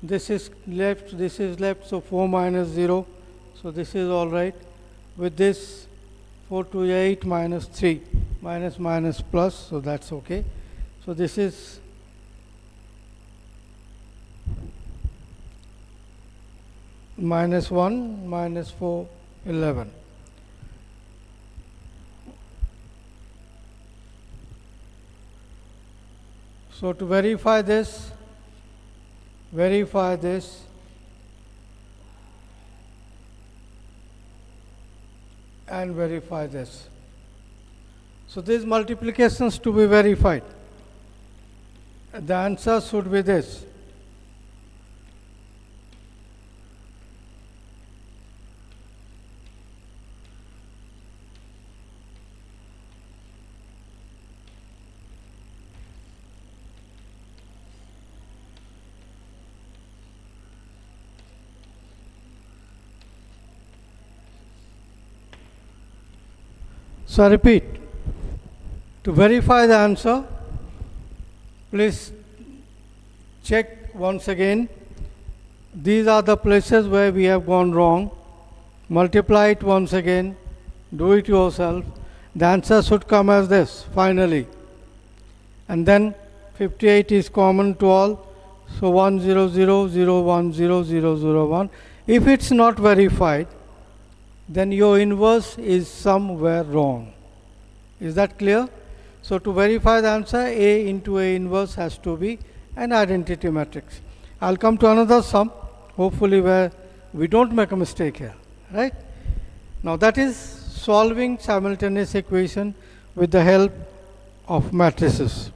This is left, so 4 minus 0, so this is all right. With this 4 to 8 minus 3, minus plus, so that's okay. So this is minus 1, minus 4, 11. So to verify this, and verify this. So these multiplications to be verified. The answer should be this. So I repeat, to verify the answer, please check once again. These are the places where we have gone wrong. Multiply it once again, do it yourself. The answer should come as this, finally. And then 58 is common to all, so 1 0 0 0 1 0 0 0 1. If it's not verified, then your inverse is somewhere wrong. Is that clear? So to verify the answer, A into A inverse has to be an identity matrix. I'll come to another sum, hopefully where we don't make a mistake here, right? Now that is solving simultaneous equation with the help of matrices.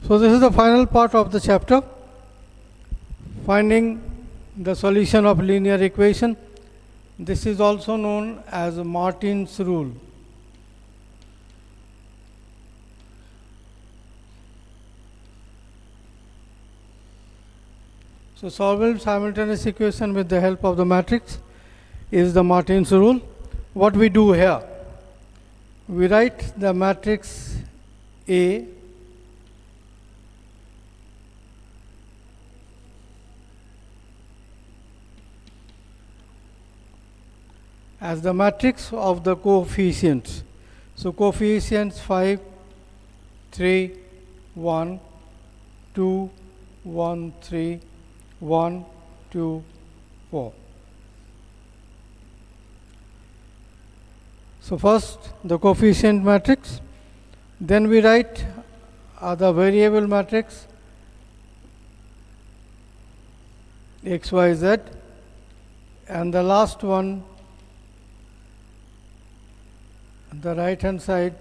So this is the final part of the chapter, finding the solution of linear equation. This is also known as Martin's rule. So solving simultaneous equation with the help of the matrix is the Martin's rule. What we do here, we write the matrix A as the matrix of the coefficients. So coefficients 5, 3, 1, 2, 1, 3, 1, 2, 4. So first the coefficient matrix, then we write the variable matrix x, y, z, and the last one, the right hand side,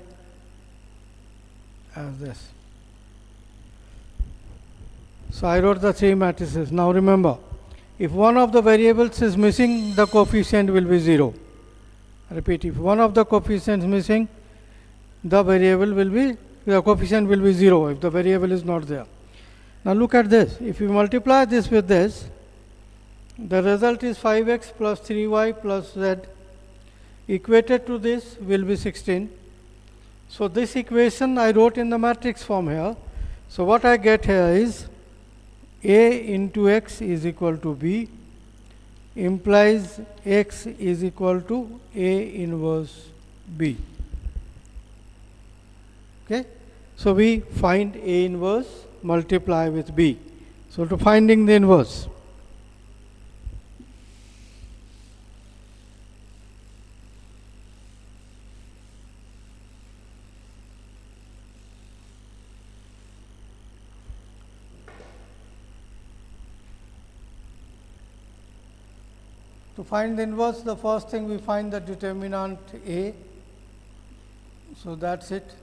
as this. So I wrote the three matrices. Now remember, if one of the variables is missing, the coefficient will be 0. I repeat, if one of the coefficients missing, the coefficient will be 0 if the variable is not there. Now look at this. If you multiply this with this, the result is 5x plus 3y plus z. Equated to this will be 16. So this equation I wrote in the matrix form here. So what I get here is A into x is equal to B implies x is equal to A inverse B. Okay. So we find A inverse, multiply with B. So to finding the inverse, the first thing we find the determinant A. So that's it.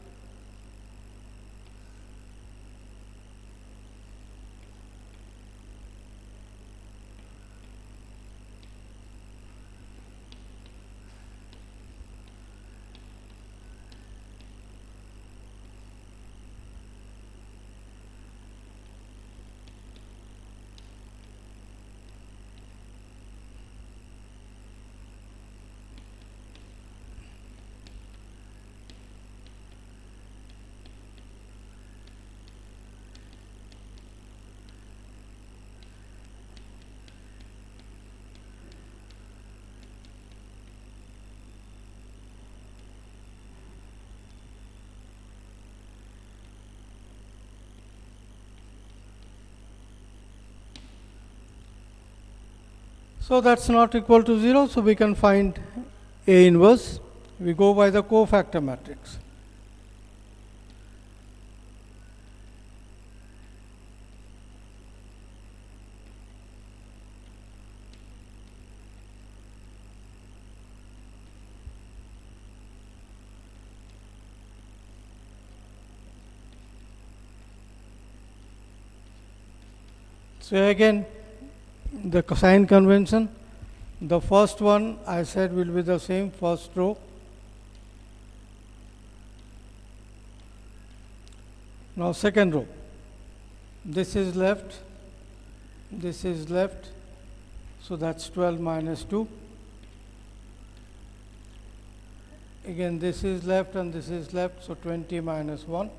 So that's not equal to 0, so we can find A inverse. We go by the cofactor matrix. So again, the sign convention, the first one I said will be the same, first row. Now second row, this is left, so that's 12 minus 2. Again this is left and this is left, so 20 minus 1.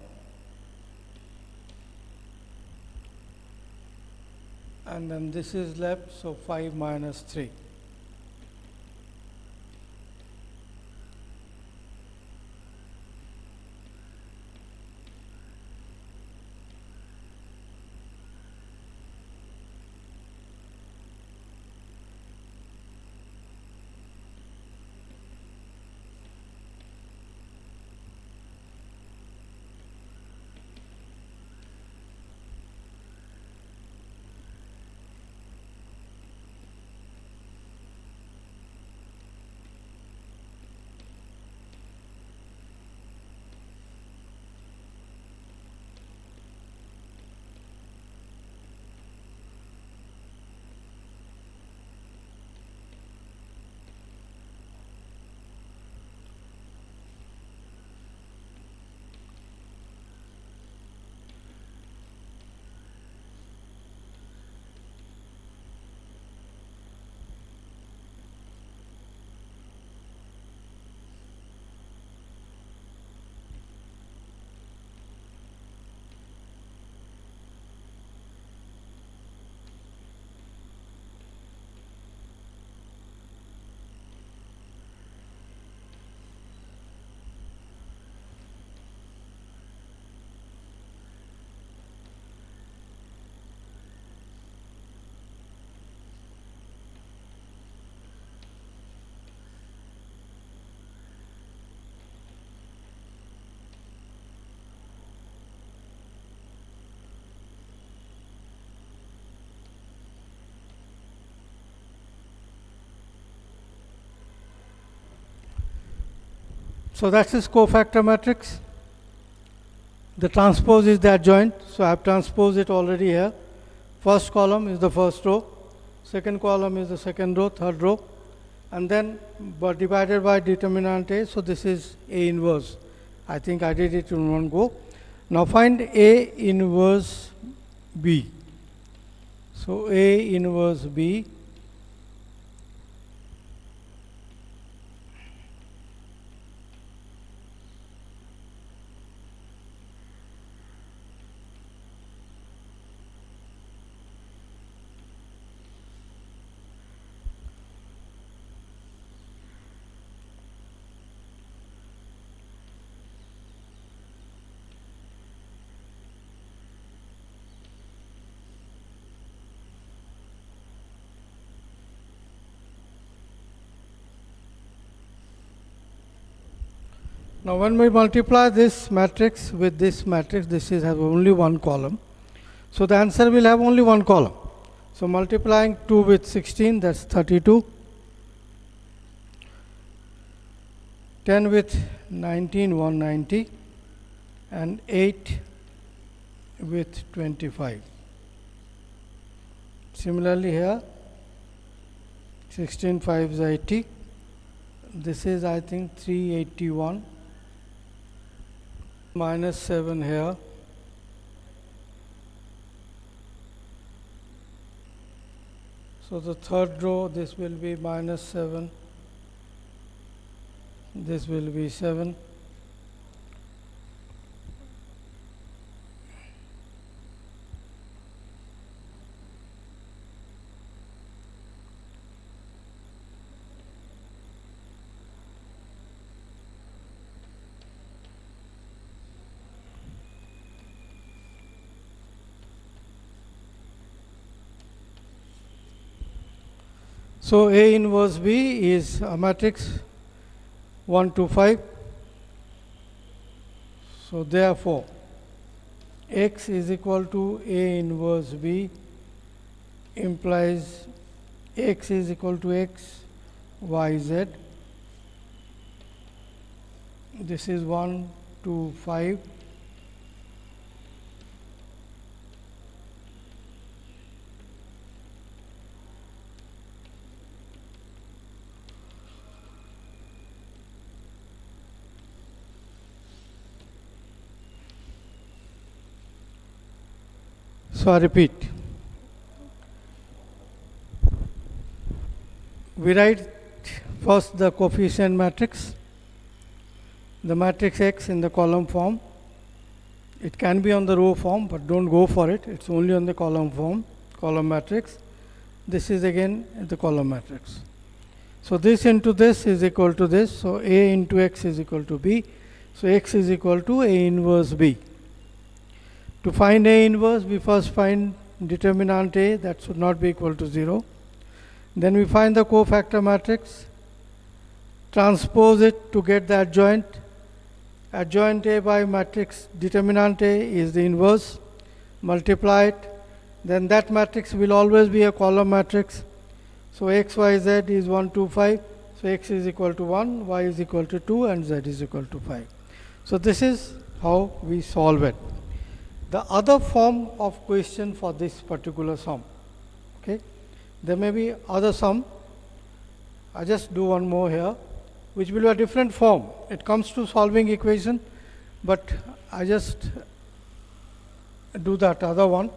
And then this is left, so 5 minus 3. So that is cofactor matrix. The transpose is the adjoint, so I have transposed it already here. First column is the first row, second column is the second row, third row, and then divided by determinant A, so this is A inverse. I think I did it in one go. Now find A inverse B. So A inverse B, Now when we multiply this matrix with this matrix, this is has only one column. So the answer will have only one column. So multiplying 2 with 16, that's 32. 10 with 19, 190. And 8 with 25. Similarly here, 16 5 is 80. This is, I think, 381. Minus 7 here. So the third row, this will be minus 7. This will be 7. So A inverse B is a matrix 1 to 5. So therefore, X is equal to A inverse B implies X is equal to X, Y, Z. This is 1 to 5. So I repeat, we write first the coefficient matrix, the matrix X in the column form. It can be on the row form, but don't go for it. It's only on the column form, column matrix. This is again the column matrix. So this into this is equal to this. So A into X is equal to B. So X is equal to A inverse B. To find A inverse, we first find determinant A, that should not be equal to 0. Then we find the cofactor matrix, transpose it to get the adjoint. Adjoint A by matrix determinant A is the inverse. Multiply it. Then that matrix will always be a column matrix. So X, Y, Z is 1, 2, 5. So X is equal to 1, Y is equal to 2, and Z is equal to 5. So this is how we solve it. The other form of question for this particular sum, okay, there may be other sum. I just do one more here, which will be a different form. It comes to solving equation, but I just do that other one.